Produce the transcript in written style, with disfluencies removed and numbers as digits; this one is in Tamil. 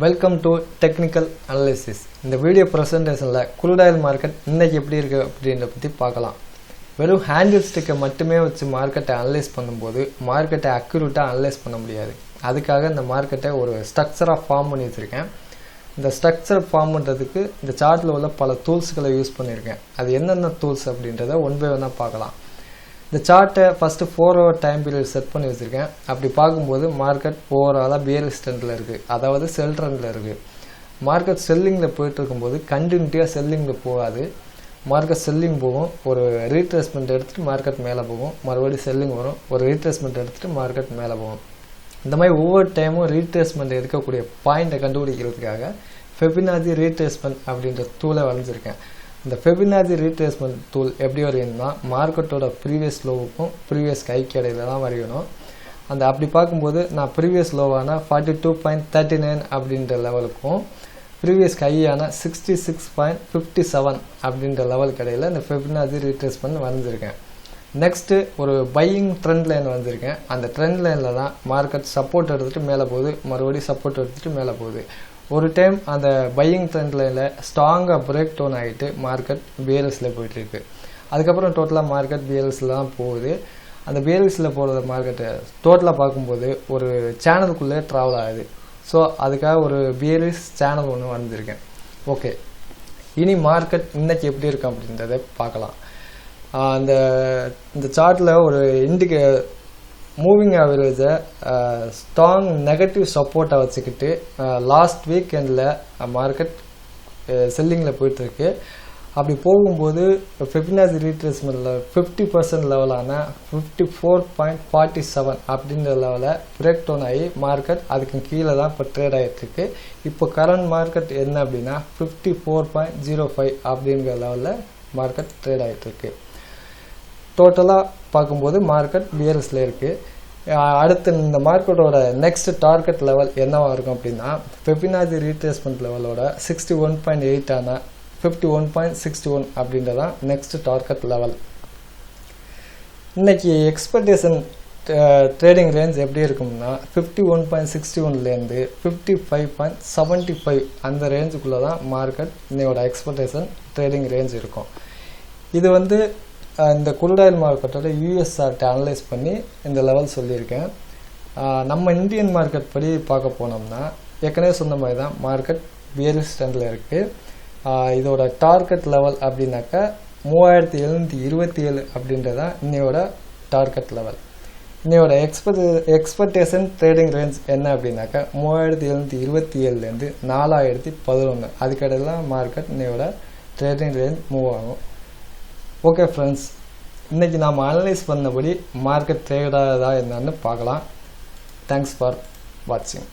Welcome to Technical Analysis. இந்த வீடியோ பிரசன்டேஷன்ல crude oil market இன்னைக்கு எப்படி இருக்கு அப்படின்றத பத்தி பார்க்கலாம். வெறும் ஹேண்டில் ஸ்டிக்கை மட்டுமே வச்சு மார்க்கெட்டை அனலைஸ் பண்ணும்போது மார்க்கெட்டை அக்யூரேட்டா அனலைஸ் பண்ண முடியாது. அதுக்காக இந்த மார்க்கெட்டை ஒரு ஸ்ட்ரக்சரா ஃபார்ம் பண்ணி வச்சிருக்கேன். இந்த ஸ்ட்ரக்சர் ஃபார்ம் பண்றதுக்கு இந்த சார்ட்ல உள்ள பல டூல்ஸ்களை யூஸ் பண்ணிருக்கேன். அது என்னென்ன டூல்ஸ் அப்படின்றத ஒன் பை ஒன்னா பார்க்கலாம். இந்த சார்ட்டை first 4 hour time period set பண்ணி வச்சிருக்கேன். அப்படி பார்க்கும்போது மார்க்கெட் ஓவராலாக பியரிஷ் ட்ரெண்ட்ல இருக்கு, அதாவது செல் ட்ரெண்ட்ல இருக்கு. மார்க்கெட் செல்லிங்ல போயிட்டு இருக்கும்போது கண்டினியூட்டியா செல்லிங்ல போகாது. மார்க்கெட் செல்லிங் போகும், ஒரு ரீட்ரேஸ்மெண்ட் எடுத்துட்டு மார்க்கெட் மேலே போகும், மறுபடியும் செல்லிங் வரும், ஒரு ரீட்ரேஸ்மெண்ட் எடுத்துட்டு மார்க்கெட் மேலே போகும். இந்த மாதிரி ஒவ்வொரு டைமும் ரீட்ரேஸ்மெண்ட் எடுக்கக்கூடிய பாயிண்டை கண்டுபிடிக்கிறதுக்காக ஃபெபினாச்சி ரீட்ரேஸ்மெண்ட் அப்படின்ற டூலை வரைஞ்சிருக்கேன். இந்த ஃபெபினாச்சி ரீட்ரேஸ்மெண்ட் டூல் எப்படி வரையணும்னா மார்க்கெட்டோட ப்ரீவியஸ் லோவுக்கும் ப்ரீவியஸ் கைக்கு இடையில தான் வரையணும். அந்த அப்படி பார்க்கும்போது நான் ப்ரீவியஸ் லோவான 42.39 அப்படின்ற லெவலுக்கும் ப்ரீவியஸ் கையான 66.57 அப்படின்ற லெவலுக்கு இடையில இந்த ஃபெபினாச்சி ரீட்ரேஸ்மெண்ட் வரைஞ்சிருக்கேன். நெக்ஸ்ட்டு ஒரு பையிங் ட்ரெண்ட் லைன் வந்திருக்கேன். அந்த ட்ரெண்ட் லைனில் தான் மார்க்கெட் சப்போர்ட் எடுத்துகிட்டு மேலே போகுது, மறுபடியும் சப்போர்ட் எடுத்துகிட்டு மேலே போகுது. ஒரு டைம் அந்த பையிங் ட்ரெண்ட் லைனில் ஸ்ட்ராங்காக பிரேக் டவுன் ஆகிட்டு மார்க்கெட் பியரிஷில் போயிட்டுருக்கு. அதுக்கப்புறம் டோட்டலாக மார்க்கெட் பியரிஷில் தான் போகுது. அந்த பியரிஷில் போகிற மார்க்கெட்டை டோட்டலாக பார்க்கும்போது ஒரு சேனலுக்குள்ளே ட்ராவல் ஆகுது. ஸோ அதுக்காக ஒரு பியரிஷ் சேனல் ஒன்று வந்திருக்கேன். ஓகே, இனி மார்க்கெட் இன்னைக்கு எப்படி இருக்கு அப்படின்றத பார்க்கலாம். இந்த சார்ட்டில் ஒரு மூவிங் ஆவரேஜை ஸ்ட்ராங் நெகட்டிவ் சப்போர்ட்டை வச்சுக்கிட்டு லாஸ்ட் வீக்கெண்டில் மார்க்கெட் செல்லிங்கில் போயிட்டுருக்கு. அப்படி போகும்போது ஃபெபினாச்சி ரீட்ரேஸ்மெண்ட்டில் 50% லெவலான 54.47 அப்படின்ற லெவலில் பிரேக் டவுன் ஆகி மார்க்கெட் அதுக்கு கீழே தான் இப்போ ட்ரேட் ஆகிட்டுருக்கு. இப்போ கரண்ட் மார்க்கெட் என்ன அப்படின்னா 54.05 அப்படிங்கிற லெவலில் மார்க்கெட் ட்ரேட் ஆகிட்டுருக்கு. டோட்டலாக பார்க்கும்போது மார்க்கெட் பியரிஷில் இருக்குது. அடுத்து இந்த மார்க்கெட்டோட நெக்ஸ்ட் டார்கெட் லெவல் என்னவா இருக்கும் அப்படின்னா ஃபெபினாச்சி ரீட்ரேஸ்மெண்ட் லெவலோட 61.8 ஆன 51.61 அப்படின்றதான் நெக்ஸ்ட் டார்கெட் லெவல். இன்னைக்கு எக்ஸ்பெக்டேஷன் ட்ரேடிங் ரேஞ்ச் எப்படி இருக்கும்னா 51.61லேருந்து 55.75 அந்த ரேஞ்சுக்குள்ளே தான் மார்க்கெட் இன்னையோட எக்ஸ்பெக்டேஷன் ட்ரேடிங் ரேஞ்ச் இருக்கும். இது இந்த crude oil மார்க்கெட்டோட யூஎஸ் சார்ட்டை அனலைஸ் பண்ணி இந்த லெவல் சொல்லியிருக்கேன். நம்ம இந்தியன் மார்க்கெட் படி பார்க்க போனோம்னா ஏற்கனவே சொன்ன மாதிரி தான் மார்க்கெட் பியரிஷ் ட்ரெண்டில் இருக்குது. இதோட டார்கெட் லெவல் அப்படின்னாக்கா 3727 அப்படின்றதான் இன்னையோட டார்கெட் லெவல். இன்னையோட எக்ஸ்பெக்டேஷன் ட்ரேடிங் ரேஞ்ச் என்ன அப்படின்னாக்கா 3727லேருந்து 4011 அதுக்கடையில் மார்க்கெட் இன்னையோட ட்ரேடிங் ரேஞ்ச் மூவ் ஆகும். ஓகே ஃப்ரெண்ட்ஸ், இன்னைக்கு நாம் அனலைஸ் பண்ணபடி மார்க்கெட் ட்ரேட் ஆகுதா என்னன்னு பார்க்கலாம். தேங்க்ஸ் ஃபார் வாட்சிங்.